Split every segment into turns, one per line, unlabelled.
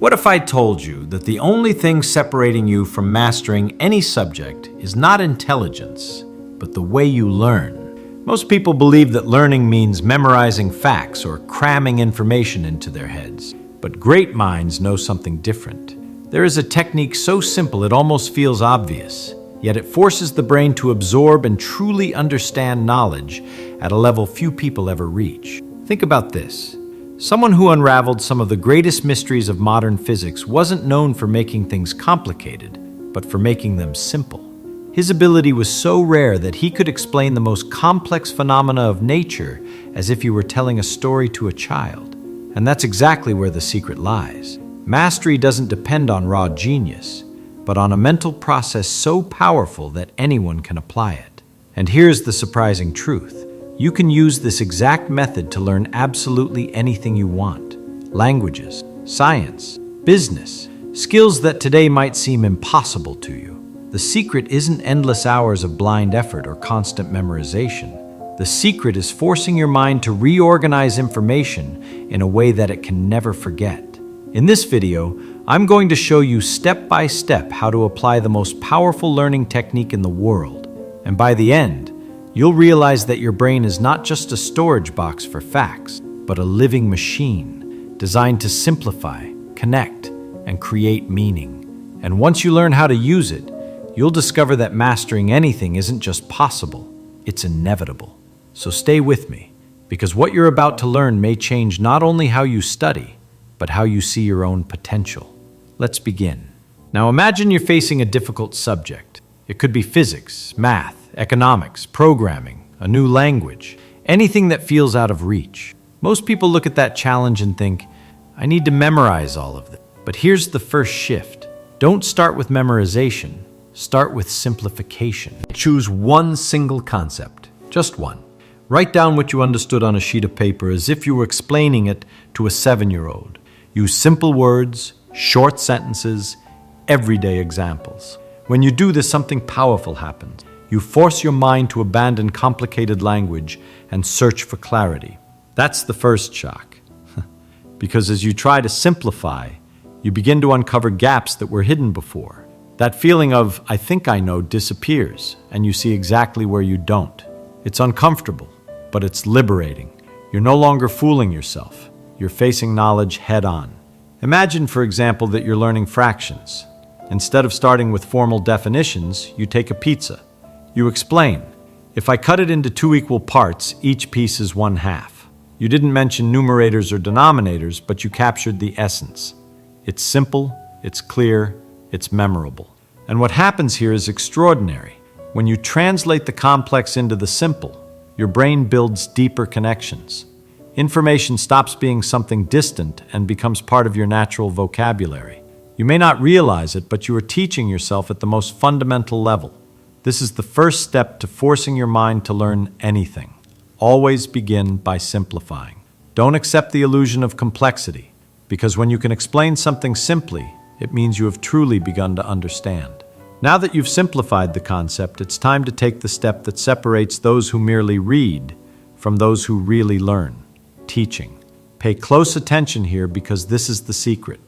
What if I told you that the only thing separating you from mastering any subject is not intelligence, but the way you learn? Most people believe that learning means memorizing facts or cramming information into their heads. But great minds know something different. There is a technique so simple it almost feels obvious, yet it forces the brain to absorb and truly understand knowledge at a level few people ever reach. Think about this. Someone who unraveled some of the greatest mysteries of modern physics wasn't known for making things complicated, but for making them simple. His ability was so rare that he could explain the most complex phenomena of nature as if he were telling a story to a child. And that's exactly where the secret lies. Mastery doesn't depend on raw genius, but on a mental process so powerful that anyone can apply it. And here's the surprising truth. You can use this exact method to learn absolutely anything you want. Languages, science, business, skills that today might seem impossible to you. The secret isn't endless hours of blind effort or constant memorization. The secret is forcing your mind to reorganize information in a way that it can never forget. In this video, I'm going to show you step by step how to apply the most powerful learning technique in the world. And by the end, you'll realize that your brain is not just a storage box for facts, but a living machine designed to simplify, connect, and create meaning. And once you learn how to use it, you'll discover that mastering anything isn't just possible, it's inevitable. So stay with me, because what you're about to learn may change not only how you study, but how you see your own potential. Let's begin. Now imagine you're facing a difficult subject. It could be physics, math, economics, programming, a new language, anything that feels out of reach. Most people look at that challenge and think, I need to memorize all of this. But here's the first shift. Don't start with memorization. Start with simplification. Choose one single concept, just one. Write down what you understood on a sheet of paper as if you were explaining it to a 7-year-old. Use simple words, short sentences, everyday examples. When you do this, something powerful happens. You force your mind to abandon complicated language and search for clarity. That's the first shock. Because as you try to simplify, you begin to uncover gaps that were hidden before. That feeling of, I think I know, disappears, and you see exactly where you don't. It's uncomfortable, but it's liberating. You're no longer fooling yourself. You're facing knowledge head on. Imagine, for example, that you're learning fractions. Instead of starting with formal definitions, you take a pizza. You explain, if I cut it into 2 equal parts, each piece is 1/2. You didn't mention numerators or denominators, but you captured the essence. It's simple, it's clear, it's memorable. And what happens here is extraordinary. When you translate the complex into the simple, your brain builds deeper connections. Information stops being something distant and becomes part of your natural vocabulary. You may not realize it, but you are teaching yourself at the most fundamental level. This is the first step to forcing your mind to learn anything. Always begin by simplifying. Don't accept the illusion of complexity, because when you can explain something simply, it means you have truly begun to understand. Now that you've simplified the concept, it's time to take the step that separates those who merely read from those who really learn: teaching. Pay close attention here, because this is the secret.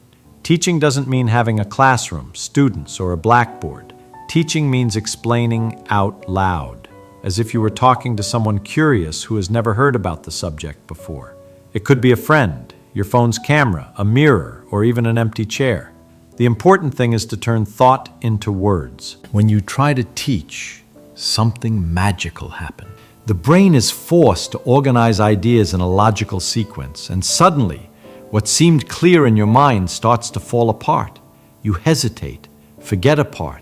Teaching doesn't mean having a classroom, students, or a blackboard. Teaching means explaining out loud, as if you were talking to someone curious who has never heard about the subject before. It could be a friend, your phone's camera, a mirror, or even an empty chair. The important thing is to turn thought into words. When you try to teach, something magical happens. The brain is forced to organize ideas in a logical sequence, and suddenly, what seemed clear in your mind starts to fall apart. You hesitate, forget a part,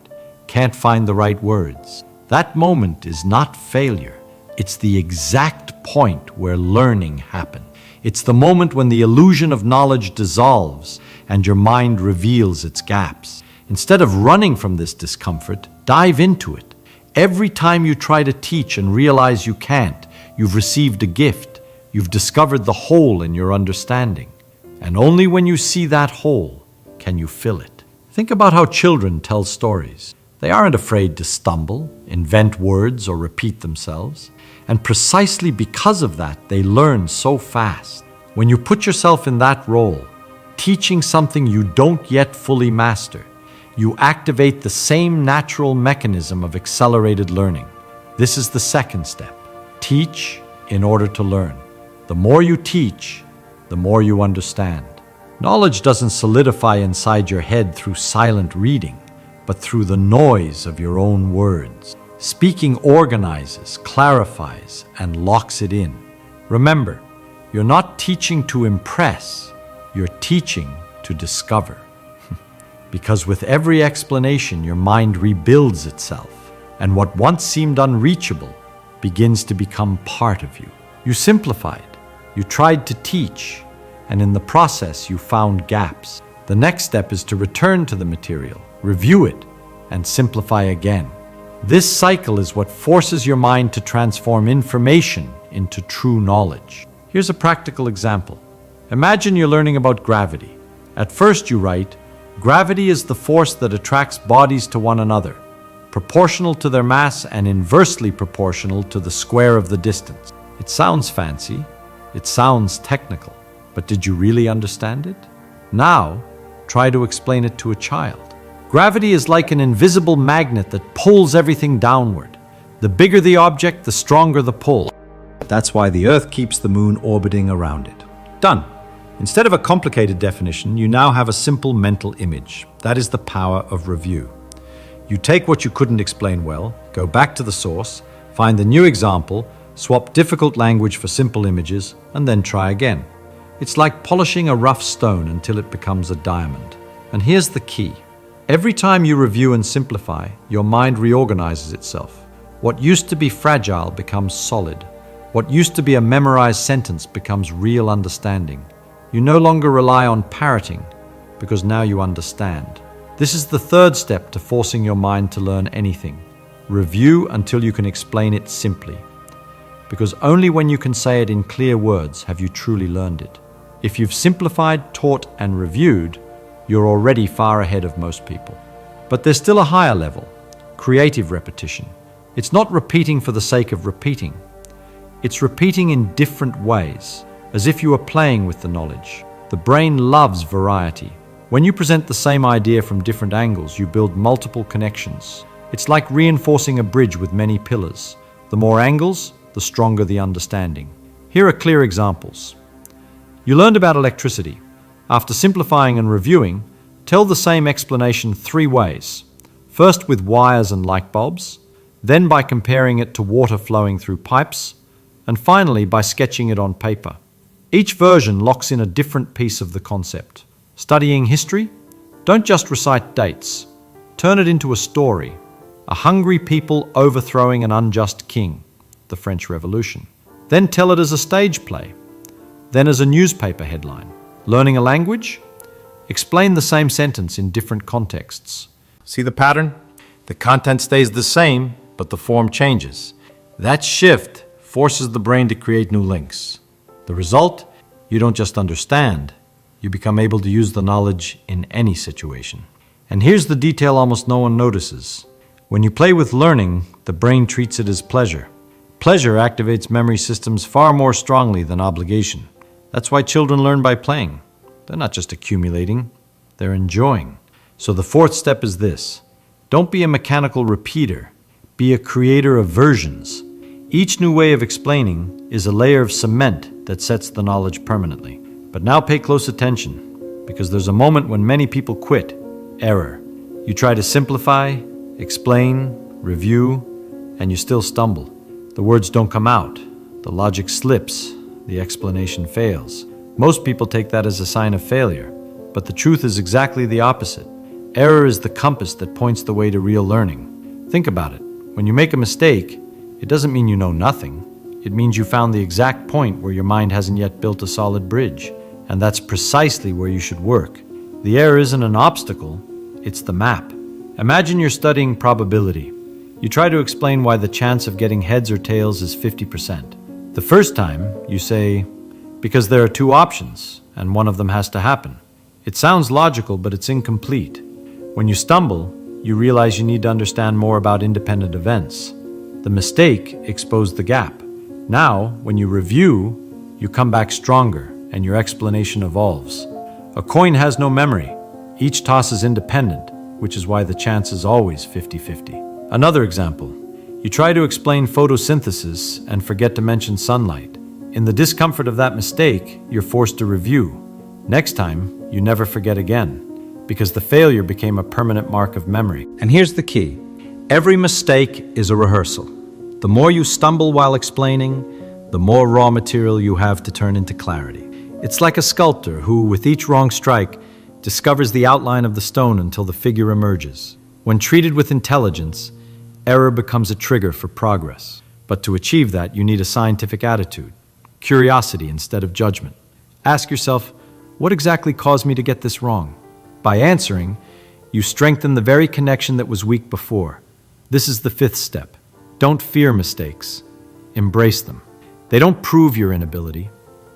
can't find the right words. That moment is not failure. It's the exact point where learning happens. It's the moment when the illusion of knowledge dissolves and your mind reveals its gaps. Instead of running from this discomfort, dive into it. Every time you try to teach and realize you can't, you've received a gift. You've discovered the hole in your understanding. And only when you see that hole can you fill it. Think about how children tell stories. They aren't afraid to stumble, invent words, or repeat themselves. And precisely because of that, they learn so fast. When you put yourself in that role, teaching something you don't yet fully master. You activate the same natural mechanism of accelerated learning. This is the second step. Teach in order to learn. The more you teach, the more you understand. Knowledge doesn't solidify inside your head through silent reading, but through the noise of your own words. Speaking organizes, clarifies, and locks it in. Remember, you're not teaching to impress, you're teaching to discover. Because with every explanation, your mind rebuilds itself, and what once seemed unreachable begins to become part of you. You simplified, you tried to teach, and in the process you found gaps. The next step is to return to the material, review it, and simplify again. This cycle is what forces your mind to transform information into true knowledge. Here's a practical example. Imagine you're learning about gravity. At first you write, gravity is the force that attracts bodies to one another, proportional to their mass and inversely proportional to the square of the distance. It sounds fancy, it sounds technical, but did you really understand it? Now, try to explain it to a child. Gravity is like an invisible magnet that pulls everything downward. The bigger the object, the stronger the pull. That's why the Earth keeps the Moon orbiting around it. Done. Instead of a complicated definition, you now have a simple mental image. That is the power of review. You take what you couldn't explain well, go back to the source, find the new example, swap difficult language for simple images, and then try again. It's like polishing a rough stone until it becomes a diamond. And here's the key. Every time you review and simplify, your mind reorganizes itself. What used to be fragile becomes solid. What used to be a memorized sentence becomes real understanding. You no longer rely on parroting, because now you understand. This is the third step to forcing your mind to learn anything. Review until you can explain it simply. Because only when you can say it in clear words have you truly learned it. If you've simplified, taught, and reviewed, you're already far ahead of most people. But there's still a higher level, creative repetition. It's not repeating for the sake of repeating. It's repeating in different ways, as if you were playing with the knowledge. The brain loves variety. When you present the same idea from different angles, you build multiple connections. It's like reinforcing a bridge with many pillars. The more angles, the stronger the understanding. Here are clear examples. You learned about electricity. After simplifying and reviewing, tell the same explanation 3 ways. First with wires and light bulbs, then by comparing it to water flowing through pipes, and finally by sketching it on paper. Each version locks in a different piece of the concept. Studying history? Don't just recite dates. Turn it into a story. A hungry people overthrowing an unjust king, the French Revolution. Then tell it as a stage play. Then as a newspaper headline. Learning a language? Explain the same sentence in different contexts. See the pattern? The content stays the same, but the form changes. That shift forces the brain to create new links. The result? You don't just understand, you become able to use the knowledge in any situation. And here's the detail almost no one notices. When you play with learning, the brain treats it as pleasure. Pleasure activates memory systems far more strongly than obligation. That's why children learn by playing. They're not just accumulating, they're enjoying. So the fourth step is this. Don't be a mechanical repeater. Be a creator of versions. Each new way of explaining is a layer of cement that sets the knowledge permanently. But now pay close attention, because there's a moment when many people quit. Error. You try to simplify, explain, review, and you still stumble. The words don't come out. The logic slips. The explanation fails. Most people take that as a sign of failure, but the truth is exactly the opposite. Error is the compass that points the way to real learning. Think about it. When you make a mistake, it doesn't mean you know nothing. It means you found the exact point where your mind hasn't yet built a solid bridge, and that's precisely where you should work. The error isn't an obstacle, it's the map. Imagine you're studying probability. You try to explain why the chance of getting heads or tails is 50%. The first time, you say, because there are 2 options, and one of them has to happen. It sounds logical, but it's incomplete. When you stumble, you realize you need to understand more about independent events. The mistake exposed the gap. Now, when you review, you come back stronger, and your explanation evolves. A coin has no memory. Each toss is independent, which is why the chance is always 50-50. Another example. You try to explain photosynthesis and forget to mention sunlight. In the discomfort of that mistake, you're forced to review. Next time, you never forget again, because the failure became a permanent mark of memory. And here's the key. Every mistake is a rehearsal. The more you stumble while explaining, the more raw material you have to turn into clarity. It's like a sculptor who, with each wrong strike, discovers the outline of the stone until the figure emerges. When treated with intelligence, error becomes a trigger for progress. But to achieve that, you need a scientific attitude, curiosity instead of judgment. Ask yourself, what exactly caused me to get this wrong? By answering, you strengthen the very connection that was weak before. This is the fifth step. Don't fear mistakes. Embrace them. They don't prove your inability.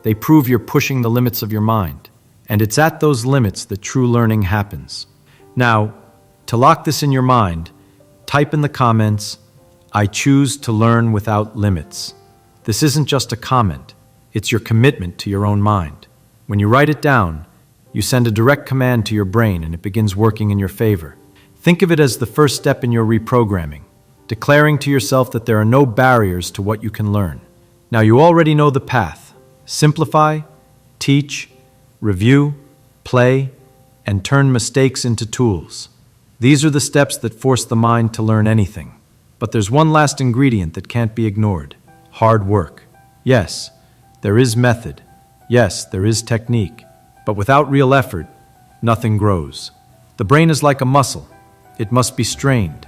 They prove you're pushing the limits of your mind. And it's at those limits that true learning happens. Now, to lock this in your mind, type in the comments, "I choose to learn without limits." This isn't just a comment. It's your commitment to your own mind. When you write it down, you send a direct command to your brain and it begins working in your favor. Think of it as the first step in your reprogramming, declaring to yourself that there are no barriers to what you can learn. Now you already know the path. Simplify, teach, review, play, and turn mistakes into tools. These are the steps that force the mind to learn anything. But there's one last ingredient that can't be ignored: hard work. Yes, there is method. Yes, there is technique. But without real effort, nothing grows. The brain is like a muscle. It must be strained.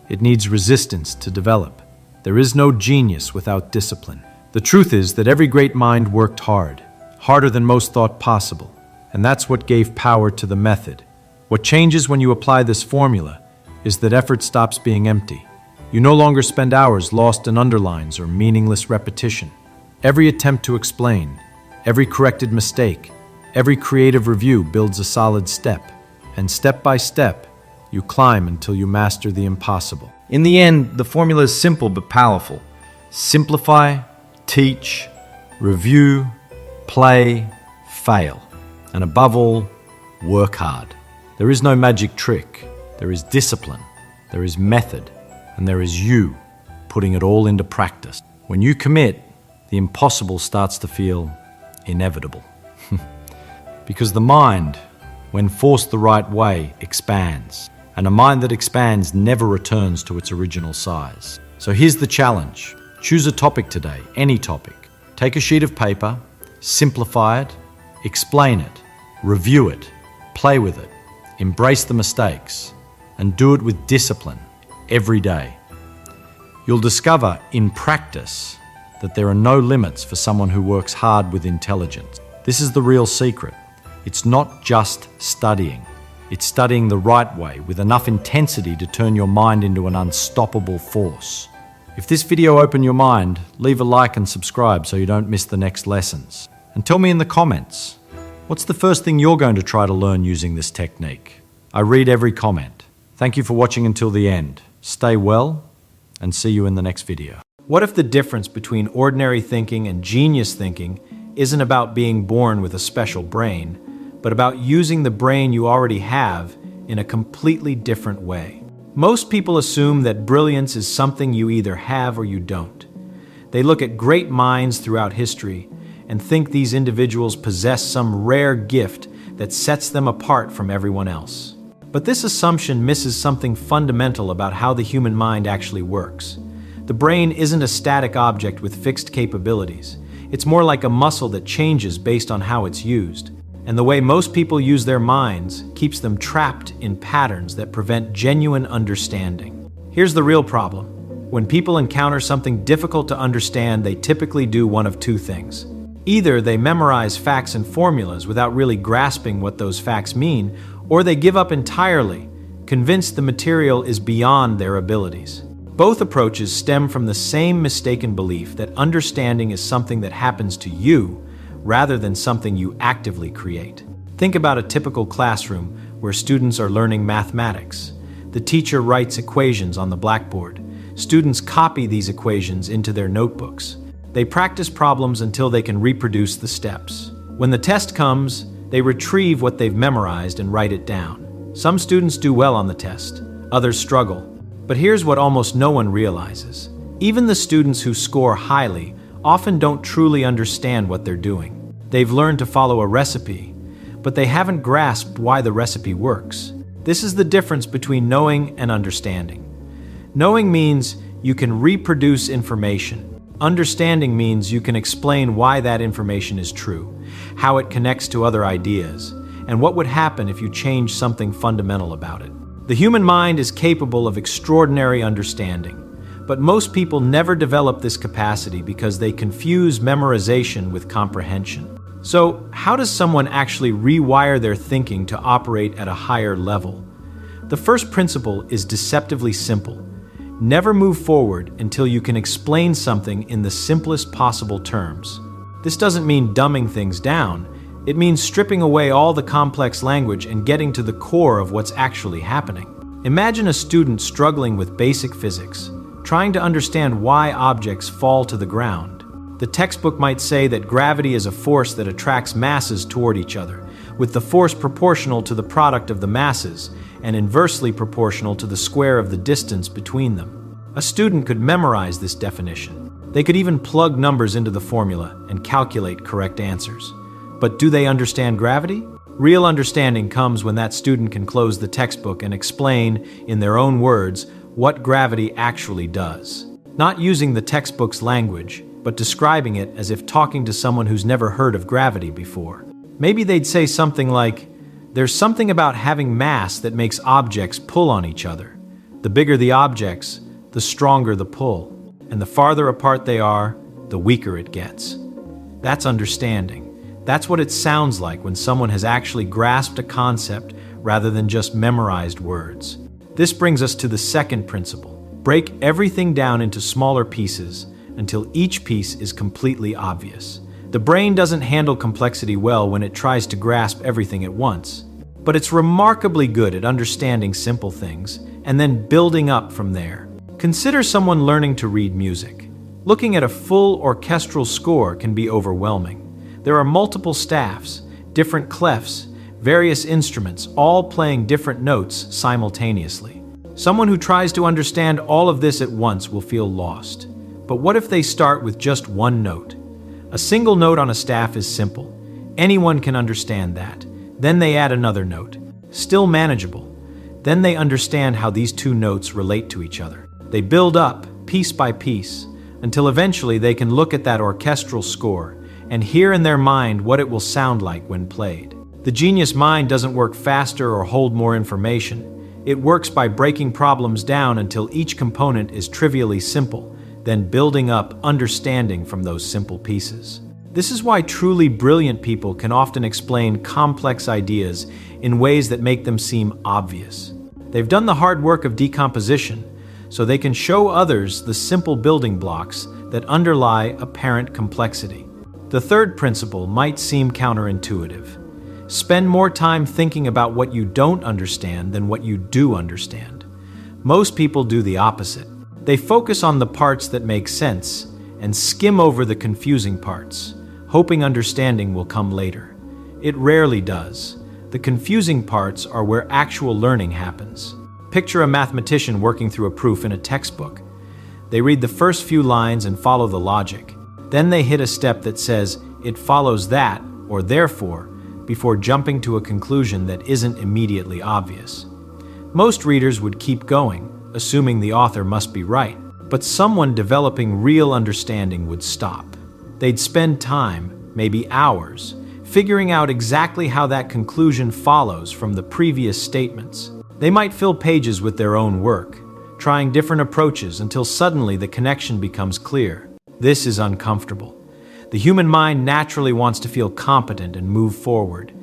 It needs resistance to develop. There is no genius without discipline. The truth is that every great mind worked hard, harder than most thought possible. And that's what gave power to the method. What changes when you apply this formula is that effort stops being empty. You no longer spend hours lost in underlines or meaningless repetition. Every attempt to explain, every corrected mistake, every creative review builds a solid step. And step by step, you climb until you master the impossible. In the end, the formula is simple but powerful. Simplify, teach, review, play, fail. And above all, work hard. There is no magic trick. There is discipline, there is method, and there is you putting it all into practice. When you commit, the impossible starts to feel inevitable. Because the mind, when forced the right way, expands. And a mind that expands never returns to its original size. So here's the challenge. Choose a topic today, any topic. Take a sheet of paper, simplify it, explain it, review it, play with it, embrace the mistakes, and do it with discipline every day. You'll discover in practice that there are no limits for someone who works hard with intelligence. This is the real secret. It's not just studying. It's studying the right way with enough intensity to turn your mind into an unstoppable force. If this video opened your mind, leave a like and subscribe so you don't miss the next lessons. And tell me in the comments, what's the first thing you're going to try to learn using this technique? I read every comment. Thank you for watching until the end. Stay well, and see you in the next video. What if the difference between ordinary thinking and genius thinking isn't about being born with a special brain, but about using the brain you already have in a completely different way? Most people assume that brilliance is something you either have or you don't. They look at great minds throughout history and think these individuals possess some rare gift that sets them apart from everyone else. But this assumption misses something fundamental about how the human mind actually works. The brain isn't a static object with fixed capabilities. It's more like a muscle that changes based on how it's used. And the way most people use their minds keeps them trapped in patterns that prevent genuine understanding. Here's the real problem. When people encounter something difficult to understand, they typically do one of two things. Either they memorize facts and formulas without really grasping what those facts mean, or they give up entirely, convinced the material is beyond their abilities. Both approaches stem from the same mistaken belief that understanding is something that happens to you rather than something you actively create. Think about a typical classroom where students are learning mathematics. The teacher writes equations on the blackboard. Students copy these equations into their notebooks. They practice problems until they can reproduce the steps. When the test comes, They retrieve what they've memorized and write it down. Some students do well on the test, others struggle. But here's what almost no one realizes. Even the students who score highly often don't truly understand what they're doing. They've learned to follow a recipe, but they haven't grasped why the recipe works. This is the difference between knowing and understanding. Knowing means you can reproduce information. Understanding means you can explain why that information is true, how it connects to other ideas, and what would happen if you change something fundamental about it. The human mind is capable of extraordinary understanding, but most people never develop this capacity because they confuse memorization with comprehension. So, how does someone actually rewire their thinking to operate at a higher level? The first principle is deceptively simple. Never move forward until you can explain something in the simplest possible terms. This doesn't mean dumbing things down. It means stripping away all the complex language and getting to the core of what's actually happening. Imagine a student struggling with basic physics, trying to understand why objects fall to the ground. The textbook might say that gravity is a force that attracts masses toward each other, with the force proportional to the product of the masses and inversely proportional to the square of the distance between them. A student could memorize this definition. They could even plug numbers into the formula and calculate correct answers. But do they understand gravity? Real understanding comes when that student can close the textbook and explain, in their own words, what gravity actually does. Not using the textbook's language, but describing it as if talking to someone who's never heard of gravity before. Maybe they'd say something like, "There's something about having mass that makes objects pull on each other. The bigger the objects, the stronger the pull. And the farther apart they are, the weaker it gets." That's understanding. That's what it sounds like when someone has actually grasped a concept rather than just memorized words. This brings us to the second principle. Break everything down into smaller pieces until each piece is completely obvious. The brain doesn't handle complexity well when it tries to grasp everything at once, but it's remarkably good at understanding simple things and then building up from there. Consider someone learning to read music. Looking at a full orchestral score can be overwhelming. There are multiple staffs, different clefs, various instruments, all playing different notes simultaneously. Someone who tries to understand all of this at once will feel lost. But what if they start with just one note? A single note on a staff is simple. Anyone can understand that. Then they add another note. Still manageable. Then they understand how these two notes relate to each other. They build up, piece by piece, until eventually they can look at that orchestral score and hear in their mind what it will sound like when played. The genius mind doesn't work faster or hold more information. It works by breaking problems down until each component is trivially simple, then building up understanding from those simple pieces. This is why truly brilliant people can often explain complex ideas in ways that make them seem obvious. They've done the hard work of decomposition, so they can show others the simple building blocks that underlie apparent complexity. The third principle might seem counterintuitive. Spend more time thinking about what you don't understand than what you do understand. Most people do the opposite. They focus on the parts that make sense and skim over the confusing parts, hoping understanding will come later. It rarely does. The confusing parts are where actual learning happens. Picture a mathematician working through a proof in a textbook. They read the first few lines and follow the logic. Then they hit a step that says, "It follows that," or "therefore," before jumping to a conclusion that isn't immediately obvious. Most readers would keep going, assuming the author must be right, but someone developing real understanding would stop. They'd spend time, maybe hours, figuring out exactly how that conclusion follows from the previous statements. They might fill pages with their own work, trying different approaches until suddenly the connection becomes clear. This is uncomfortable. The human mind naturally wants to feel competent and move forward.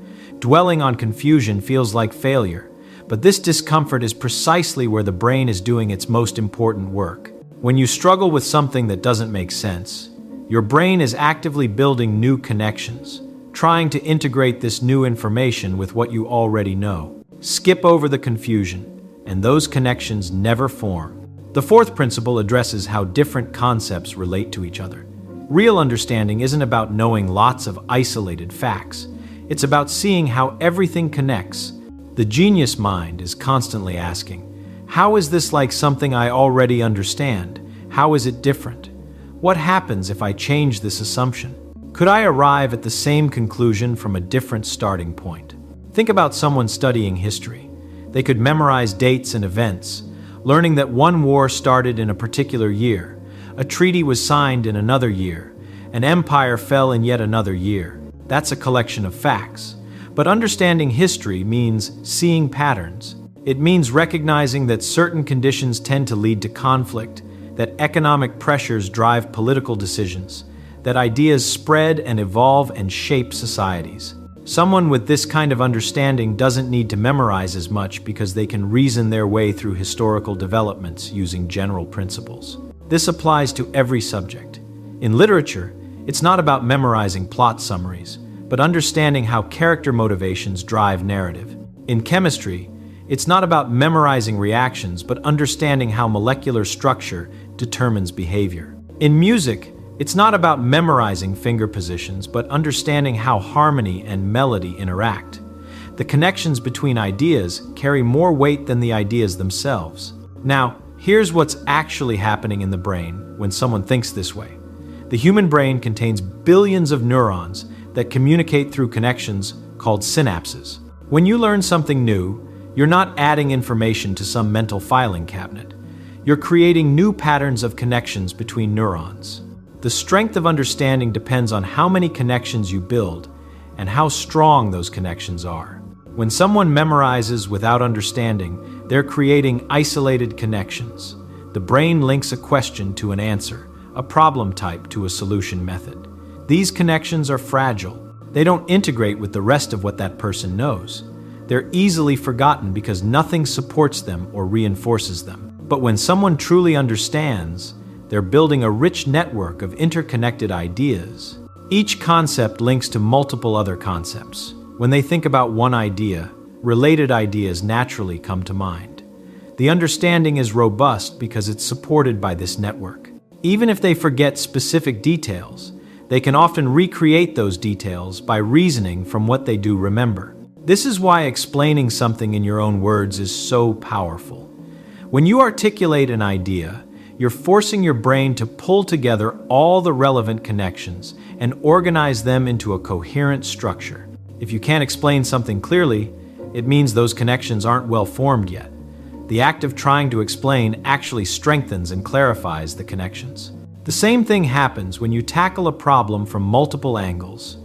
Dwelling on confusion feels like failure, but this discomfort is precisely where the brain is doing its most important work. When you struggle with something that doesn't make sense, your brain is actively building new connections, trying to integrate this new information with what you already know. Skip over the confusion, and those connections never form. The fourth principle addresses how different concepts relate to each other. Real understanding isn't about knowing lots of isolated facts. It's about seeing how everything connects. The genius mind is constantly asking, how is this like something I already understand? How is it different? What happens if I change this assumption? Could I arrive at the same conclusion from a different starting point? Think about someone studying history. They could memorize dates and events, learning that one war started in a particular year, a treaty was signed in another year, an empire fell in yet another year. That's a collection of facts. But understanding history means seeing patterns. It means recognizing that certain conditions tend to lead to conflict, that economic pressures drive political decisions, that ideas spread and evolve and shape societies. Someone with this kind of understanding doesn't need to memorize as much because they can reason their way through historical developments using general principles. This applies to every subject. In literature, it's not about memorizing plot summaries, but understanding how character motivations drive narrative. In chemistry, it's not about memorizing reactions, but understanding how molecular structure determines behavior. In music, it's not about memorizing finger positions, but understanding how harmony and melody interact. The connections between ideas carry more weight than the ideas themselves. Now, here's what's actually happening in the brain when someone thinks this way. The human brain contains billions of neurons that communicate through connections called synapses. When you learn something new, you're not adding information to some mental filing cabinet. You're creating new patterns of connections between neurons. The strength of understanding depends on how many connections you build and how strong those connections are. When someone memorizes without understanding, they're creating isolated connections. The brain links a question to an answer, a problem type to a solution method. These connections are fragile. They don't integrate with the rest of what that person knows. They're easily forgotten because nothing supports them or reinforces them. But when someone truly understands, they're building a rich network of interconnected ideas. Each concept links to multiple other concepts. When they think about one idea, related ideas naturally come to mind. The understanding is robust because it's supported by this network. Even if they forget specific details, they can often recreate those details by reasoning from what they do remember. This is why explaining something in your own words is so powerful. When you articulate an idea, you're forcing your brain to pull together all the relevant connections and organize them into a coherent structure. If you can't explain something clearly, it means those connections aren't well formed yet. The act of trying to explain actually strengthens and clarifies the connections. The same thing happens when you tackle a problem from multiple angles.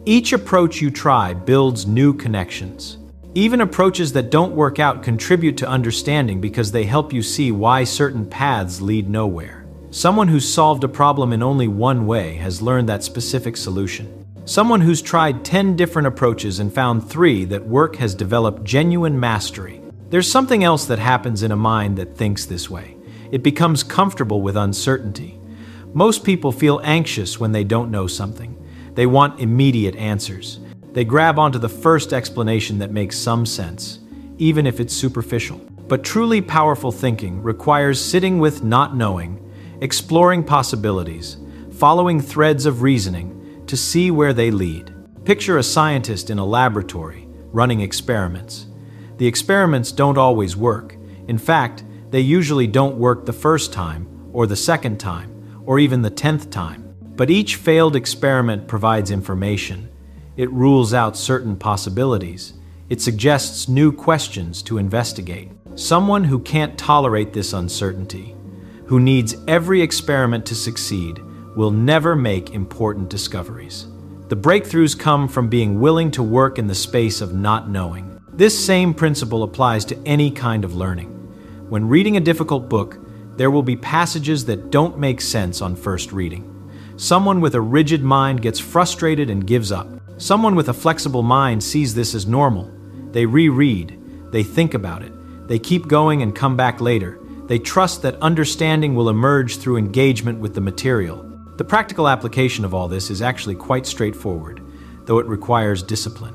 Each approach you try builds new connections. Even approaches that don't work out contribute to understanding because they help you see why certain paths lead nowhere. Someone who's solved a problem in only one way has learned that specific solution. Someone who's tried 10 different approaches and found 3 that work has developed genuine mastery. There's something else that happens in a mind that thinks this way. It becomes comfortable with uncertainty. Most people feel anxious when they don't know something. They want immediate answers. They grab onto the first explanation that makes some sense, even if it's superficial. But truly powerful thinking requires sitting with not knowing, exploring possibilities, following threads of reasoning to see where they lead. Picture a scientist in a laboratory running experiments. The experiments don't always work. In fact, they usually don't work the first time, or the second time, or even the 10th time. But each failed experiment provides information. It rules out certain possibilities. It suggests new questions to investigate. Someone who can't tolerate this uncertainty, who needs every experiment to succeed, will never make important discoveries. The breakthroughs come from being willing to work in the space of not knowing. This same principle applies to any kind of learning. When reading a difficult book, there will be passages that don't make sense on first reading. Someone with a rigid mind gets frustrated and gives up. Someone with a flexible mind sees this as normal. They reread, they think about it, they keep going and come back later. They trust that understanding will emerge through engagement with the material. The practical application of all this is actually quite straightforward, though it requires discipline.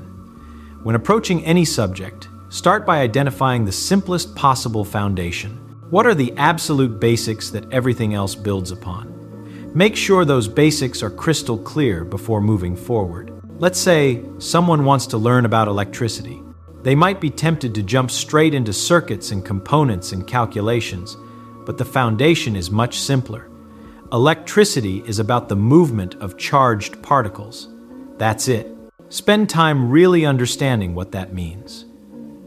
When approaching any subject, start by identifying the simplest possible foundation. What are the absolute basics that everything else builds upon? Make sure those basics are crystal clear before moving forward. Let's say someone wants to learn about electricity. They might be tempted to jump straight into circuits and components and calculations, but the foundation is much simpler. Electricity is about the movement of charged particles. That's it. Spend time really understanding what that means.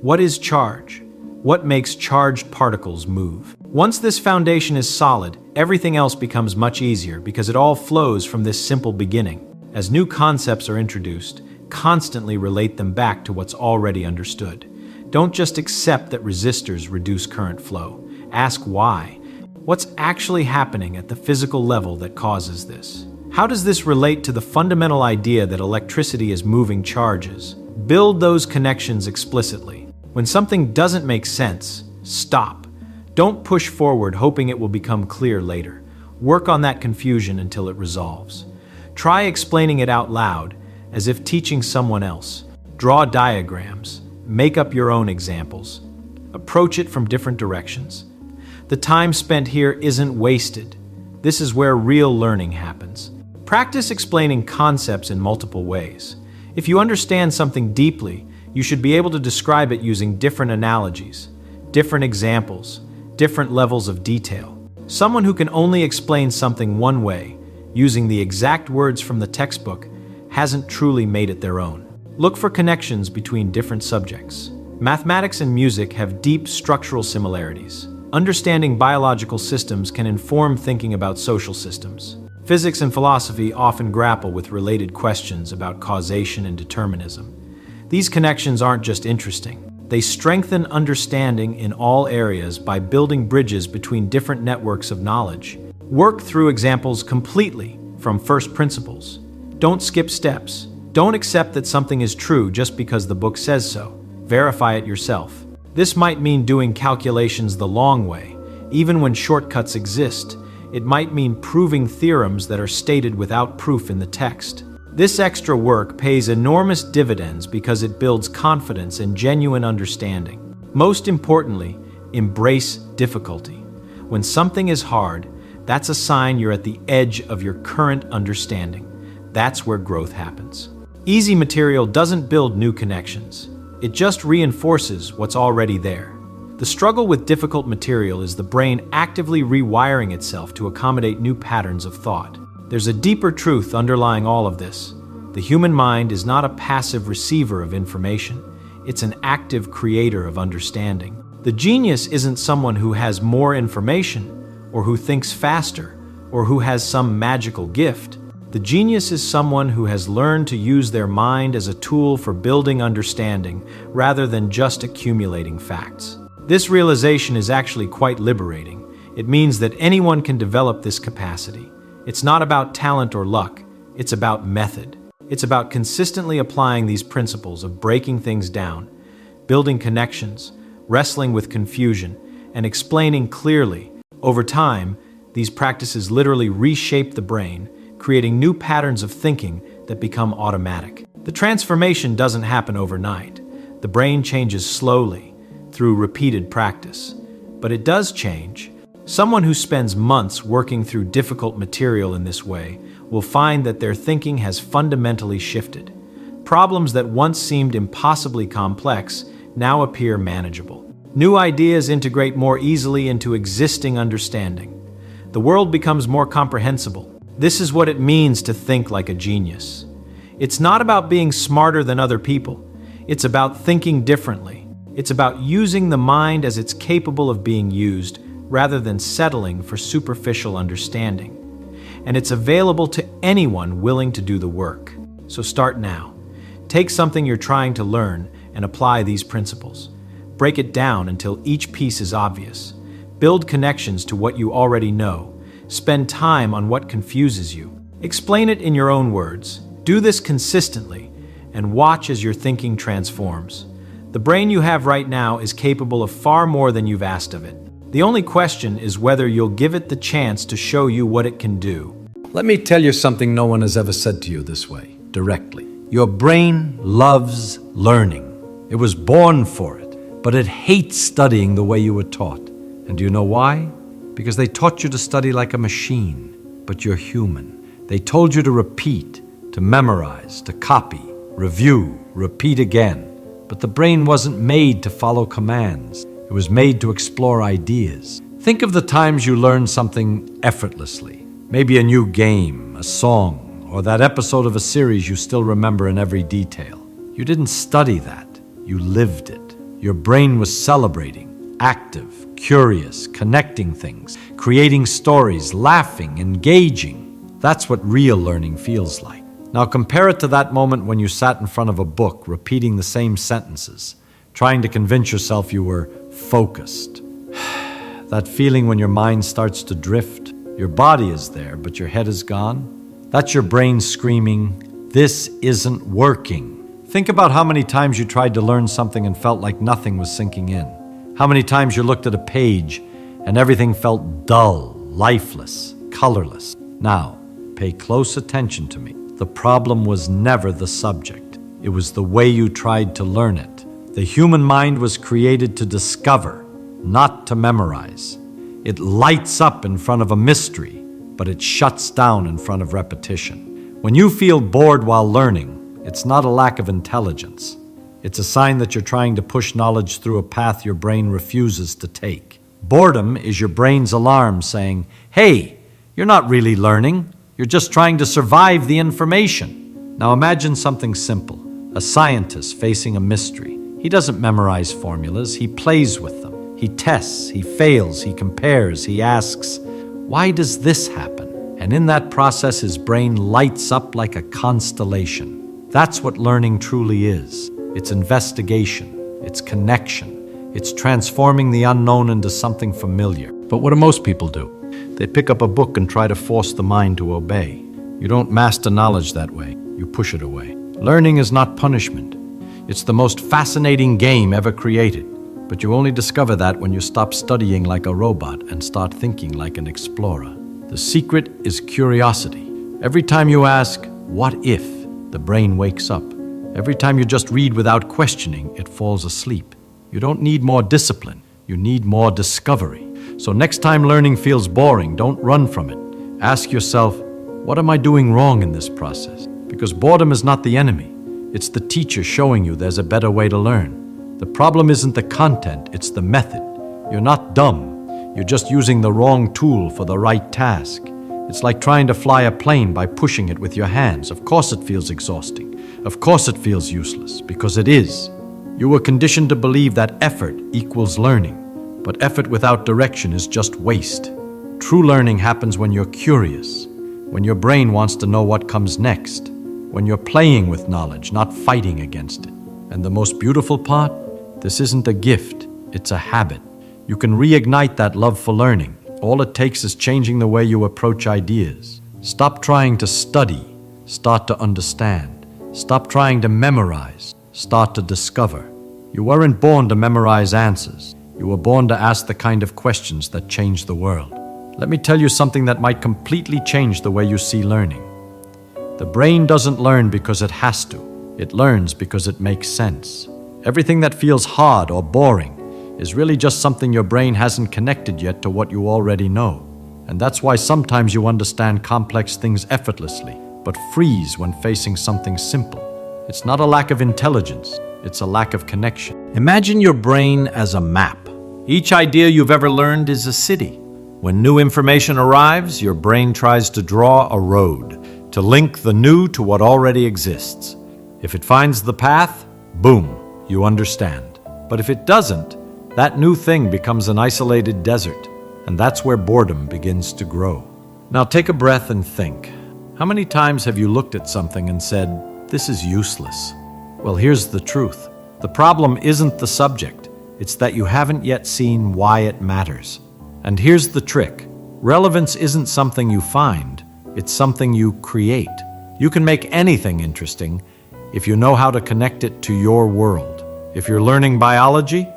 What is charge? What makes charged particles move? Once this foundation is solid, everything else becomes much easier because it all flows from this simple beginning. As new concepts are introduced, constantly relate them back to what's already understood. Don't just accept that resistors reduce current flow. Ask why. What's actually happening at the physical level that causes this? How does this relate to the fundamental idea that electricity is moving charges? Build those connections explicitly. When something doesn't make sense, stop. Don't push forward hoping it will become clear later. Work on that confusion until it resolves. Try explaining it out loud, as if teaching someone else. Draw diagrams. Make up your own examples. Approach it from different directions. The time spent here isn't wasted. This is where real learning happens. Practice explaining concepts in multiple ways. If you understand something deeply, you should be able to describe it using different analogies, different examples, different levels of detail. Someone who can only explain something one way, using the exact words from the textbook, hasn't truly made it their own. Look for connections between different subjects. Mathematics and music have deep structural similarities. Understanding biological systems can inform thinking about social systems. Physics and philosophy often grapple with related questions about causation and determinism. These connections aren't just interesting. They strengthen understanding in all areas by building bridges between different networks of knowledge. Work through examples completely from first principles. Don't skip steps. Don't accept that something is true just because the book says so. Verify it yourself. This might mean doing calculations the long way, even when shortcuts exist. It might mean proving theorems that are stated without proof in the text. This extra work pays enormous dividends because it builds confidence and genuine understanding. Most importantly, embrace difficulty. When something is hard, that's a sign you're at the edge of your current understanding. That's where growth happens. Easy material doesn't build new connections. It just reinforces what's already there. The struggle with difficult material is the brain actively rewiring itself to accommodate new patterns of thought. There's a deeper truth underlying all of this. The human mind is not a passive receiver of information. It's an active creator of understanding. The genius isn't someone who has more information, or who thinks faster, or who has some magical gift. The genius is someone who has learned to use their mind as a tool for building understanding rather than just accumulating facts. This realization is actually quite liberating. It means that anyone can develop this capacity. It's not about talent or luck, it's about method. It's about consistently applying these principles of breaking things down, building connections, wrestling with confusion, and explaining clearly. Over time, these practices literally reshape the brain, creating new patterns of thinking that become automatic. The transformation doesn't happen overnight. The brain changes slowly, through repeated practice. But it does change. Someone who spends months working through difficult material in this way will find that their thinking has fundamentally shifted. Problems that once seemed impossibly complex now appear manageable. New ideas integrate more easily into existing understanding. The world becomes more comprehensible. This is what it means to think like a genius. It's not about being smarter than other people. It's about thinking differently. It's about using the mind as it's capable of being used, rather than settling for superficial understanding. And it's available to anyone willing to do the work. So start now. Take something you're trying to learn and apply these principles. Break it down until each piece is obvious. Build connections to what you already know. Spend time on what confuses you. Explain it in your own words. Do this consistently, and watch as your thinking transforms. The brain you have right now is capable of far more than you've asked of it. The only question is whether you'll give it the chance to show you what it can do.
Let me tell you something no one has ever said to you this way, directly. Your brain loves learning. It was born for it, but it hates studying the way you were taught. And do you know why? Because they taught you to study like a machine, but you're human. They told you to repeat, to memorize, to copy, review, repeat again. But the brain wasn't made to follow commands. It was made to explore ideas. Think of the times you learned something effortlessly. Maybe a new game, a song, or that episode of a series you still remember in every detail. You didn't study that. You lived it. Your brain was celebrating, active, curious, connecting things, creating stories, laughing, engaging. That's what real learning feels like. Now compare it to that moment when you sat in front of a book, repeating the same sentences, trying to convince yourself you were focused. That feeling when your mind starts to drift. Your body is there, but your head is gone. That's your brain screaming, "This isn't working." Think about how many times you tried to learn something and felt like nothing was sinking in. How many times you looked at a page and everything felt dull, lifeless, colorless. Now, pay close attention to me. The problem was never the subject. It was the way you tried to learn it. The human mind was created to discover, not to memorize. It lights up in front of a mystery, but it shuts down in front of repetition. When you feel bored while learning, it's not a lack of intelligence. It's a sign that you're trying to push knowledge through a path your brain refuses to take. Boredom is your brain's alarm saying, "Hey, you're not really learning. You're just trying to survive the information." Now imagine something simple. A scientist facing a mystery. He doesn't memorize formulas. He plays with them. He tests, he fails, he compares, he asks, "Why does this happen?" And in that process, his brain lights up like a constellation. That's what learning truly is. It's investigation. It's connection. It's transforming the unknown into something familiar. But what do most people do? They pick up a book and try to force the mind to obey. You don't master knowledge that way. You push it away. Learning is not punishment. It's the most fascinating game ever created. But you only discover that when you stop studying like a robot and start thinking like an explorer. The secret is curiosity. Every time you ask, "What if?" the brain wakes up. Every time you just read without questioning, it falls asleep. You don't need more discipline. You need more discovery. So next time learning feels boring, don't run from it. Ask yourself, what am I doing wrong in this process? Because boredom is not the enemy. It's the teacher showing you there's a better way to learn. The problem isn't the content, it's the method. You're not dumb. You're just using the wrong tool for the right task. It's like trying to fly a plane by pushing it with your hands. Of course it feels exhausting. Of course it feels useless, because it is. You were conditioned to believe that effort equals learning, but effort without direction is just waste. True learning happens when you're curious, when your brain wants to know what comes next, when you're playing with knowledge, not fighting against it. And the most beautiful part? This isn't a gift, it's a habit. You can reignite that love for learning. All it takes is changing the way you approach ideas. Stop trying to study, start to understand. Stop trying to memorize, start to discover. You weren't born to memorize answers. You were born to ask the kind of questions that change the world. Let me tell you something that might completely change the way you see learning. The brain doesn't learn because it has to. It learns because it makes sense. Everything that feels hard or boring is really just something your brain hasn't connected yet to what you already know. And that's why sometimes you understand complex things effortlessly, but freeze when facing something simple. It's not a lack of intelligence, it's a lack of connection. Imagine your brain as a map. Each idea you've ever learned is a city. When new information arrives, your brain tries to draw a road, to link the new to what already exists. If it finds the path, boom, you understand. But if it doesn't, that new thing becomes an isolated desert, and that's where boredom begins to grow. Now take a breath and think. How many times have you looked at something and said, "This is useless"? Well, here's the truth. The problem isn't the subject. It's that you haven't yet seen why it matters. And here's the trick. Relevance isn't something you find. It's something you create. You can make anything interesting if you know how to connect it to your world. If you're learning biology,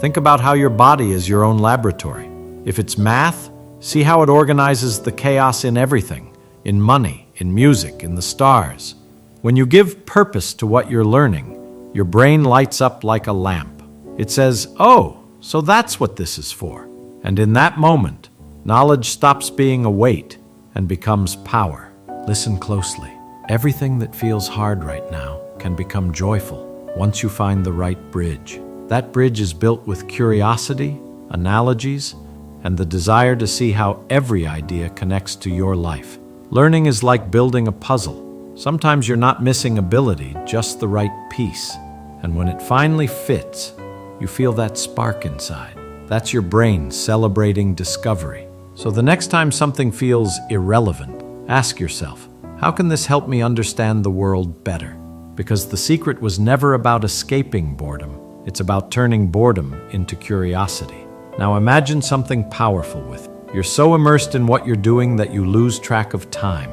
think about how your body is your own laboratory. If it's math, see how it organizes the chaos in everything, in money, in music, in the stars. When you give purpose to what you're learning, your brain lights up like a lamp. It says, "Oh, so that's what this is for." And in that moment, knowledge stops being a weight and becomes power. Listen closely.
Everything that feels hard right now can become joyful once you find the right bridge. That bridge is built with curiosity, analogies, and the desire to see how every idea connects to your life. Learning is like building a puzzle. Sometimes you're not missing ability, just the right piece. And when it finally fits, you feel that spark inside. That's your brain celebrating discovery. So the next time something feels irrelevant, ask yourself, how can this help me understand the world better? Because the secret was never about escaping boredom. It's about turning boredom into curiosity. Now imagine something powerful with it. You're so immersed in what you're doing that you lose track of time.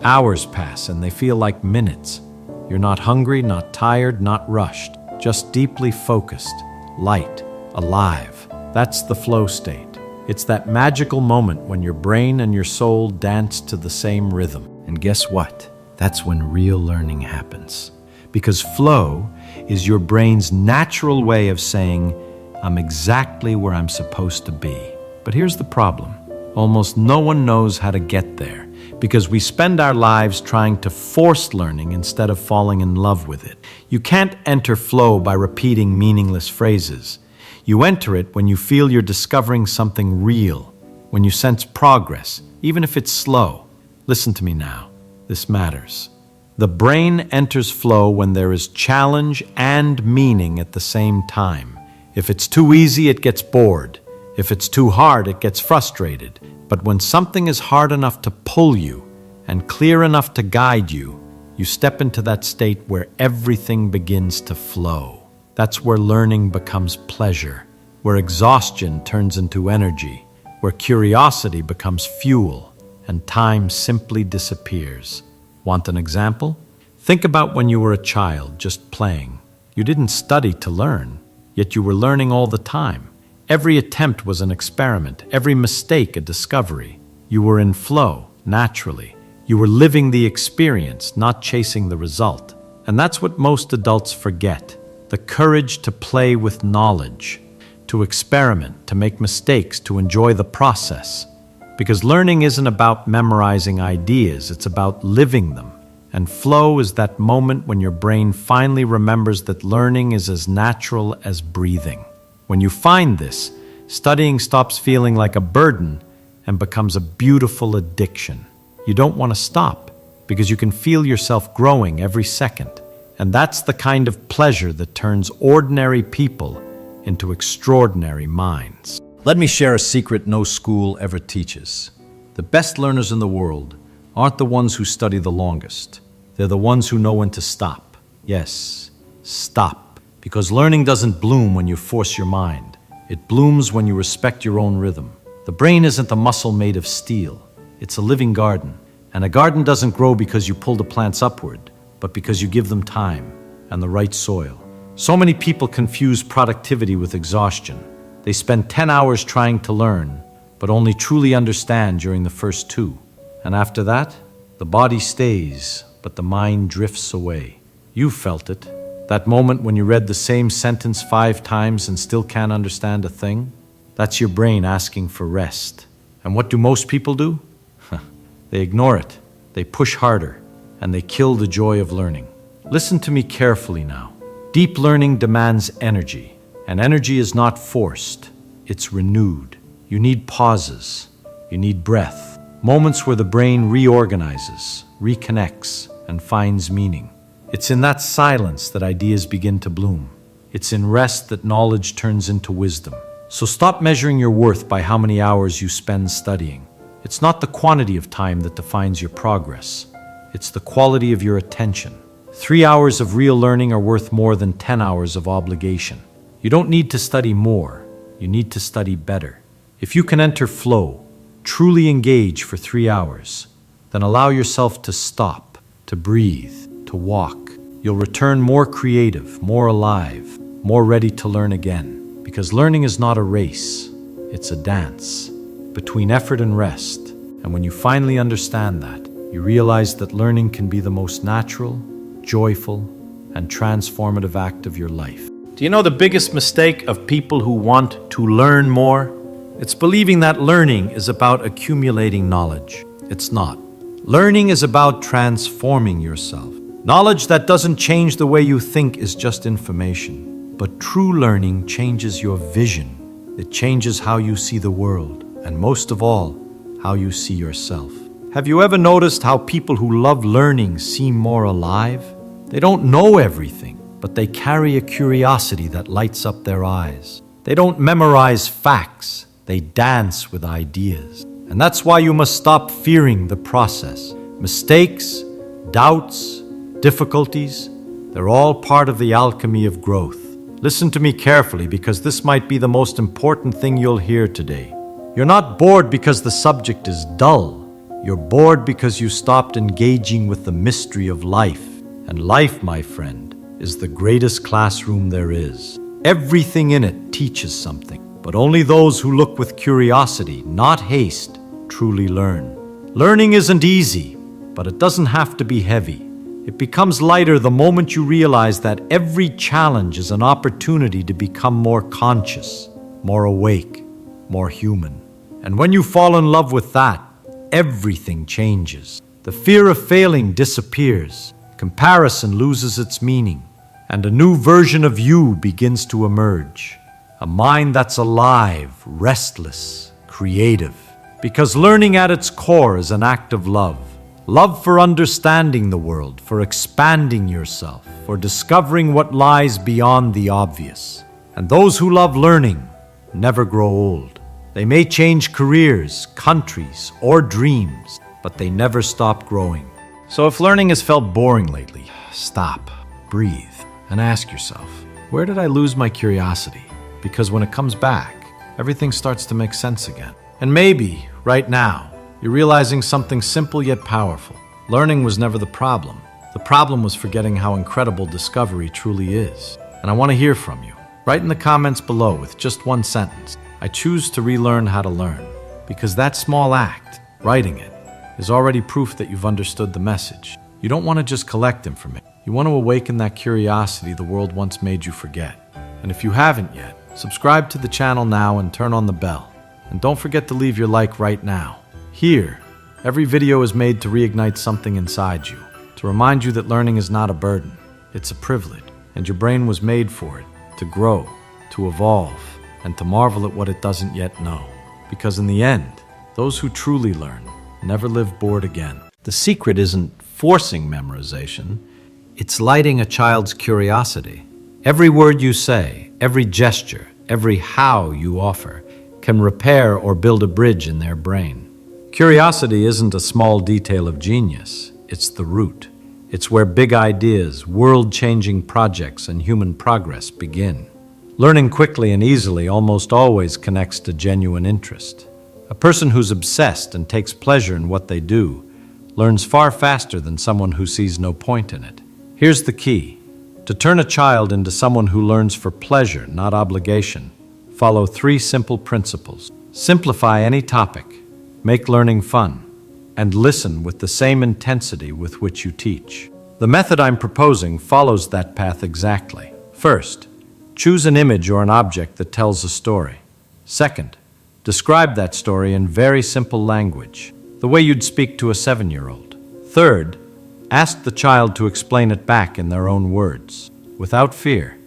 Hours pass and they feel like minutes. You're not hungry, not tired, not rushed, just deeply focused, light, alive. That's the flow state. It's that magical moment when your brain and your soul dance to the same rhythm. And guess what? That's when real learning happens. Because flow is your brain's natural way of saying, I'm exactly where I'm supposed to be. But here's the problem. Almost no one knows how to get there because we spend our lives trying to force learning instead of falling in love with it. You can't enter flow by repeating meaningless phrases. You enter it when you feel you're discovering something real, when you sense progress, even if it's slow. Listen to me now. This matters. The brain enters flow when there is challenge and meaning at the same time. If it's too easy, it gets bored. If it's too hard, it gets frustrated. But when something is hard enough to pull you and clear enough to guide you, you step into that state where everything begins to flow. That's where learning becomes pleasure, where exhaustion turns into energy, where curiosity becomes fuel, and time simply disappears. Want an example? Think about when you were a child, just playing. You didn't study to learn, yet you were learning all the time. Every attempt was an experiment, every mistake a discovery. You were in flow, naturally. You were living the experience, not chasing the result. And that's what most adults forget. The courage to play with knowledge, to experiment, to make mistakes, to enjoy the process. Because learning isn't about memorizing ideas, it's about living them. And flow is that moment when your brain finally remembers that learning is as natural as breathing. When you find this, studying stops feeling like a burden and becomes a beautiful addiction. You don't want to stop because you can feel yourself growing every second. And that's the kind of pleasure that turns ordinary people into extraordinary minds. Let me share a secret no school ever teaches. The best learners in the world aren't the ones who study the longest. They're the ones who know when to stop. Yes, stop. Because learning doesn't bloom when you force your mind. It blooms when you respect your own rhythm. The brain isn't a muscle made of steel. It's a living garden. And a garden doesn't grow because you pull the plants upward, but because you give them time and the right soil. So many people confuse productivity with exhaustion. They spend 10 hours trying to learn, but only truly understand during the first 2. And after that, the body stays, but the mind drifts away. You felt it. That moment when you read the same sentence 5 times and still can't understand a thing? That's your brain asking for rest. And what do most people do? They ignore it. They push harder, and they kill the joy of learning. Listen to me carefully now. Deep learning demands energy, and energy is not forced. It's renewed. You need pauses. You need breath. Moments where the brain reorganizes, reconnects, and finds meaning. It's in that silence that ideas begin to bloom. It's in rest that knowledge turns into wisdom. So stop measuring your worth by how many hours you spend studying. It's not the quantity of time that defines your progress. It's the quality of your attention. 3 hours of real learning are worth more than 10 hours of obligation. You don't need to study more. You need to study better. If you can enter flow, truly engage for 3 hours, then allow yourself to stop, to breathe, to walk. You'll return more creative, more alive, more ready to learn again. Because learning is not a race. It's a dance between effort and rest. And when you finally understand that, you realize that learning can be the most natural, joyful, and transformative act of your life. Do you know the biggest mistake of people who want to learn more? It's believing that learning is about accumulating knowledge. It's not.
Learning is about transforming yourself. Knowledge that doesn't change the way you think is just information. But true learning changes your vision. It changes how you see the world, and most of all, how you see yourself. Have you ever noticed how people who love learning seem more alive? They don't know everything, but they carry a curiosity that lights up their eyes. They don't memorize facts, they dance with ideas. And that's why you must stop fearing the process. Mistakes, doubts, difficulties, they're all part of the alchemy of growth. Listen to me carefully because this might be the most important thing you'll hear today. You're not bored because the subject is dull. You're bored because you stopped engaging with the mystery of life. And life, my friend, is the greatest classroom there is. Everything in it teaches something, but only those who look with curiosity, not haste, truly learn. Learning isn't easy, but it doesn't have to be heavy. It becomes lighter the moment you realize that every challenge is an opportunity to become more conscious, more awake, more human. And when you fall in love with that, everything changes. The fear of failing disappears. Comparison loses its meaning, and a new version of you begins to emerge. A mind that's alive, restless, creative. Because learning at its core is an act of love. Love for understanding the world, for expanding yourself, for discovering what lies beyond the obvious. And those who love learning never grow old. They may change careers, countries, or dreams, but they never stop growing. So if learning has felt boring lately, stop, breathe, and ask yourself, where did I lose my curiosity? Because when it comes back, everything starts to make sense again. And maybe, right now, you're realizing something simple yet powerful. Learning was never the problem. The problem was forgetting how incredible discovery truly is. And I want to hear from you. Write in the comments below with just one sentence. I choose to relearn how to learn. Because that small act, writing it, is already proof that you've understood the message. You don't want to just collect information. You want to awaken that curiosity the world once made you forget. And if you haven't yet, subscribe to the channel now and turn on the bell. And don't forget to leave your like right now. Here, every video is made to reignite something inside you, to remind you that learning is not a burden, it's a privilege, and your brain was made for it, to grow, to evolve, and to marvel at what it doesn't yet know. Because in the end, those who truly learn never live bored again. The secret isn't forcing memorization, it's lighting a child's curiosity. Every word you say, every gesture, every how you offer can repair or build a bridge in their brain. Curiosity isn't a small detail of genius, it's the root. It's where big ideas, world-changing projects, and human progress begin. Learning quickly and easily almost always connects to genuine interest. A person who's obsessed and takes pleasure in what they do learns far faster than someone who sees no point in it. Here's the key. To turn a child into someone who learns for pleasure, not obligation, follow 3 simple principles. Simplify any topic, make learning fun, and listen with the same intensity with which you teach. The method I'm proposing follows that path exactly. First, choose an image or an object that tells a story. Second, describe that story in very simple language, the way you'd speak to a 7-year-old. Third, ask the child to explain it back in their own words, without fear,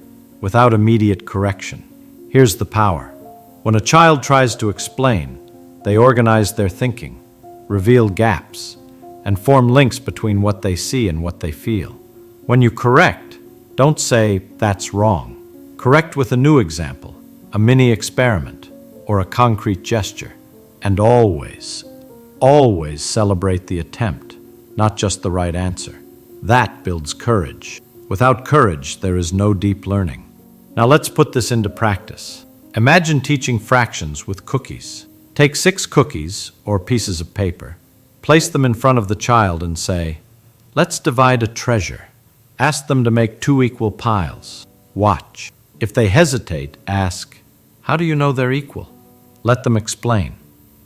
without immediate correction. Here's the power. When a child tries to explain, they organize their thinking, reveal gaps, and form links between what they see and what they feel. When you correct, don't say, "That's wrong." Correct with a new example, a mini experiment, or a concrete gesture. And always, always celebrate the attempt, not just the right answer. That builds courage. Without courage, there is no deep learning. Now let's put this into practice. Imagine teaching fractions with cookies. Take 6 cookies, or pieces of paper, place them in front of the child and say, "Let's divide a treasure." Ask them to make 2 equal piles. Watch. If they hesitate, ask, "How do you know they're equal?" Let them explain.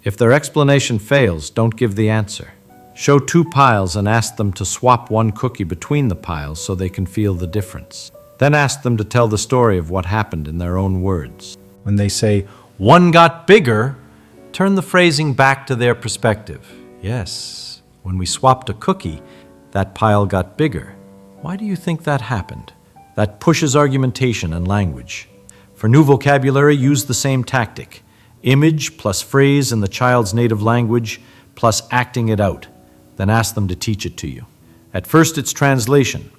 If their explanation fails, don't give the answer. Show 2 piles and ask them to swap 1 cookie between the piles so they can feel the difference. Then ask them to tell the story of what happened in their own words. When they say, "One got bigger," turn the phrasing back to their perspective. "Yes, When we swapped a cookie, that pile got bigger. Why do you think that happened? That pushes argumentation and language. For new vocabulary, use the same tactic. Image plus phrase in the child's native language plus acting it out. Then ask them to teach it to you. At first it's translation,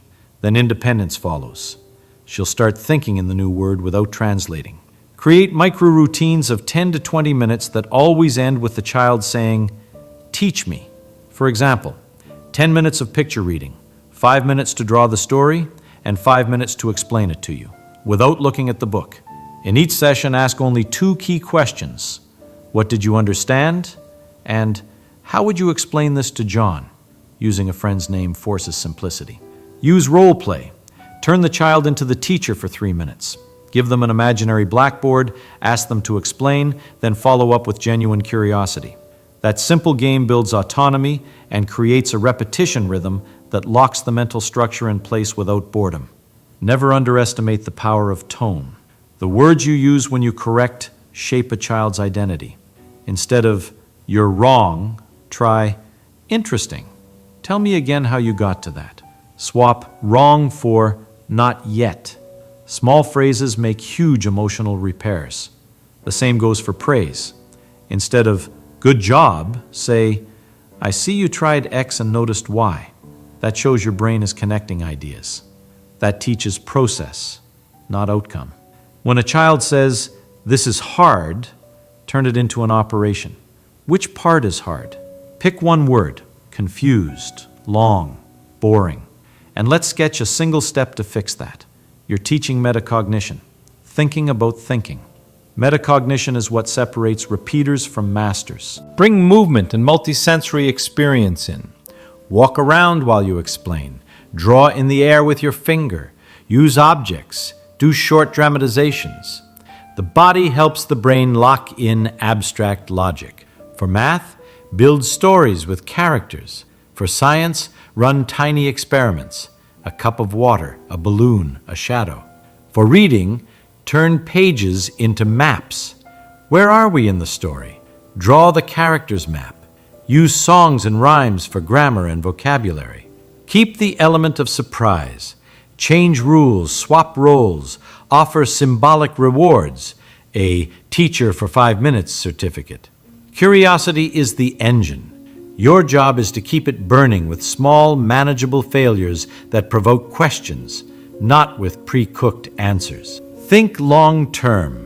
then independence follows. She'll start thinking in the new word without translating. Create micro-routines of 10 to 20 minutes that always end with the child saying, "Teach me." For example, 10 minutes of picture reading, 5 minutes to draw the story, and 5 minutes to explain it to you, without looking at the book. In each session, ask only 2 key questions. What did you understand? And how would you explain this to John? Using a friend's name forces simplicity. Use role play. Turn the child into the teacher for 3 minutes. Give them an imaginary blackboard, ask them to explain, then follow up with genuine curiosity. That simple game builds autonomy and creates a repetition rhythm that locks the mental structure in place without boredom. Never underestimate the power of tone. The words you use when you correct shape a child's identity. Instead of, "You're wrong," try, "Interesting. Tell me again how you got to that." Swap wrong for not yet. Small phrases make huge emotional repairs. The same goes for praise. Instead of, "Good job," say, "I see you tried X and noticed Y." That shows your brain is connecting ideas. That teaches process, not outcome. When a child says, "This is hard," turn it into an operation. Which part is hard? Pick one word: confused, long, boring. And let's sketch a single step to fix that. You're teaching metacognition, thinking about thinking. Metacognition is what separates repeaters from masters. Bring movement and multisensory experience in. Walk around while you explain. Draw in the air with your finger. Use objects. Do short dramatizations. The body helps the brain lock in abstract logic. For math, build stories with characters. For science, run tiny experiments. A cup of water, a balloon, a shadow. For reading, turn pages into maps. Where are we in the story? Draw the character's map. Use songs and rhymes for grammar and vocabulary. Keep the element of surprise. Change rules, swap roles, offer symbolic rewards, a teacher for 5 minutes certificate. Curiosity is the engine. Your job is to keep it burning with small, manageable failures that provoke questions, not with pre-cooked answers. Think long-term.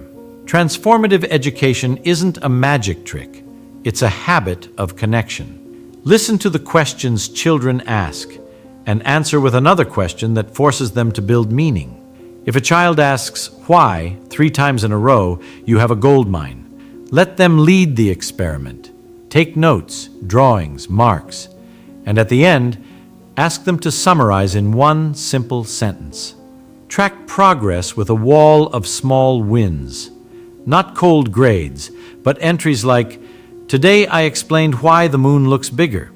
Transformative education isn't a magic trick. It's a habit of connection. Listen to the questions children ask and answer with another question that forces them to build meaning. If a child asks why 3 times in a row, you have a gold mine. Let them lead the experiment. Take notes, drawings, marks, and at the end, ask them to summarize in one simple sentence. Track progress with a wall of small wins. Not cold grades, but entries like, "Today I explained why the moon looks bigger."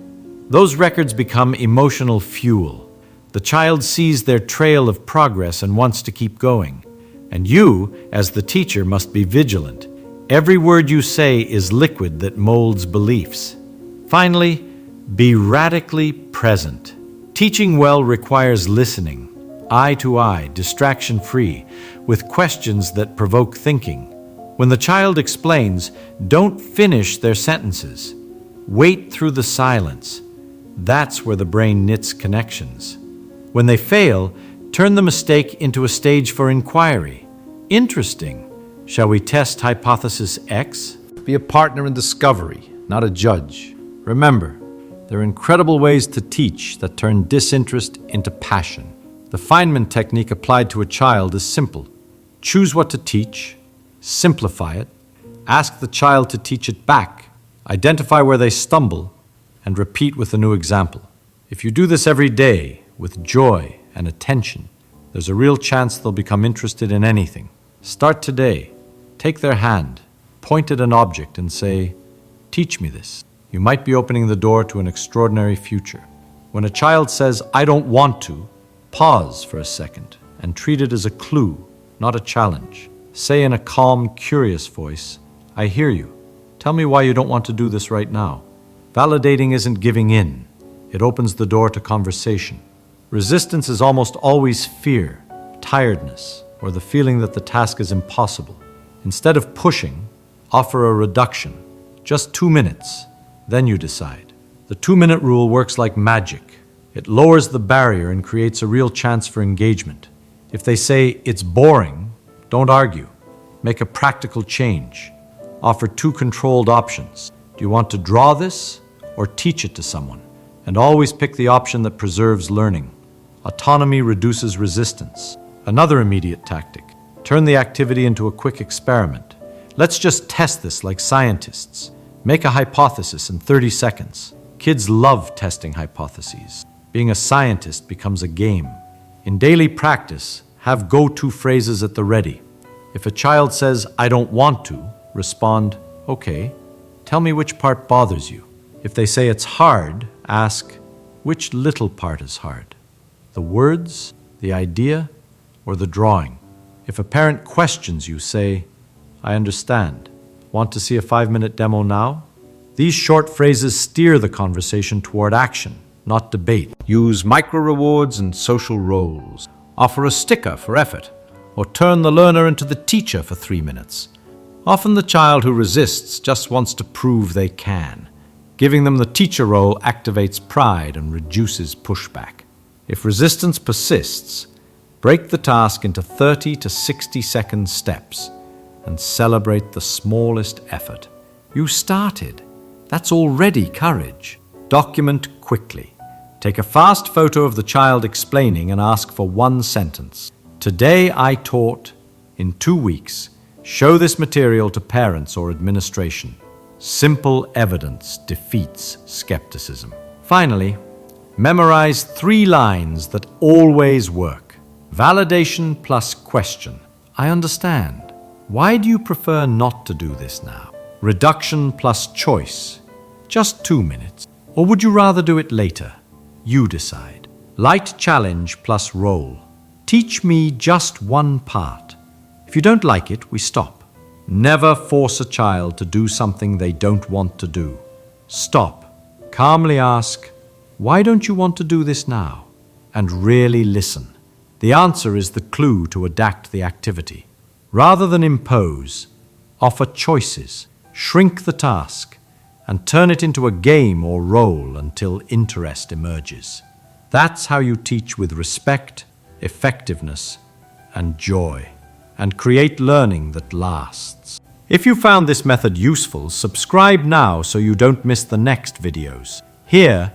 Those records become emotional fuel. The child sees their trail of progress and wants to keep going. And you, as the teacher, must be vigilant. Every word you say is liquid that molds beliefs. Finally, be radically present. Teaching well requires listening, eye to eye, distraction-free, with questions that provoke thinking. When the child explains, don't finish their sentences. Wait through the silence. That's where the brain knits connections. When they fail, turn the mistake into a stage for inquiry. Interesting. Shall we test hypothesis X? Be a partner in discovery, not a judge. Remember, there are incredible ways to teach that turn disinterest into passion. The Feynman technique applied to a child is simple. Choose what to teach, simplify it, ask the child to teach it back, identify where they stumble, and repeat with a new example. If you do this every day with joy and attention, there's a real chance they'll become interested in anything. Start today. Take their hand, point at an object, and say, "Teach me this." You might be opening the door to an extraordinary future. When a child says, "I don't want to," pause for a second and treat it as a clue, not a challenge. Say in a calm, curious voice, "I hear you. Tell me why you don't want to do this right now." Validating isn't giving in. It opens the door to conversation. Resistance is almost always fear, tiredness, or the feeling that the task is impossible. Instead of pushing, offer a reduction. Just 2 minutes, then you decide. The 2-minute rule works like magic. It lowers the barrier and creates a real chance for engagement. If they say it's boring, don't argue. Make a practical change. Offer 2 controlled options. Do you want to draw this or teach it to someone? And always pick the option that preserves learning. Autonomy reduces resistance. Another immediate tactic. Turn the activity into a quick experiment. Let's just test this like scientists. Make a hypothesis in 30 seconds. Kids love testing hypotheses. Being a scientist becomes a game. In daily practice, have go-to phrases at the ready. If a child says, "I don't want to," respond, "Okay, tell me which part bothers you." If they say it's hard, ask, "Which little part is hard? The words, the idea, or the drawing?" If a parent questions you, say, "I understand. Want to see a 5-minute demo now?" These short phrases steer the conversation toward action, not debate. Use micro-rewards and social roles. Offer a sticker for effort, or turn the learner into the teacher for 3 minutes. Often the child who resists just wants to prove they can. Giving them the teacher role activates pride and reduces pushback. If resistance persists, break the task into 30 to 60-second steps and celebrate the smallest effort. You started. That's already courage. Document quickly. Take a fast photo of the child explaining and ask for 1 sentence. "Today I taught," in 2 weeks. Show this material to parents or administration. Simple evidence defeats skepticism. Finally, memorize 3 lines that always work. Validation plus question. "I understand. Why do you prefer not to do this now?" Reduction plus choice. Just 2 minutes. Or would you rather do it later? You decide. Light challenge plus role. Teach me just 1 part. If you don't like it, we stop. Never force a child to do something they don't want to do. Stop. Calmly ask, "Why don't you want to do this now?" And really listen. The answer is the clue to adapt the activity. Rather than impose, offer choices, shrink the task, and turn it into a game or role until interest emerges. That's how you teach with respect, effectiveness, and joy, and create learning that lasts. If you found this method useful, subscribe now so you don't miss the next videos. Here,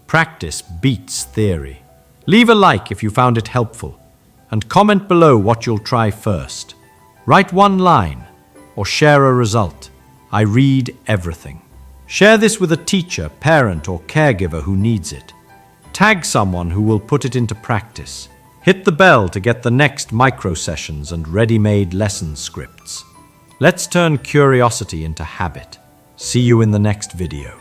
practice beats theory. Leave a like if you found it helpful, and comment below what you'll try first. Write 1 line, or share a result. I read everything. Share this with a teacher, parent, or caregiver who needs it. Tag someone who will put it into practice. Hit the bell to get the next micro sessions and ready-made lesson scripts. Let's turn curiosity into habit. See you in the next video.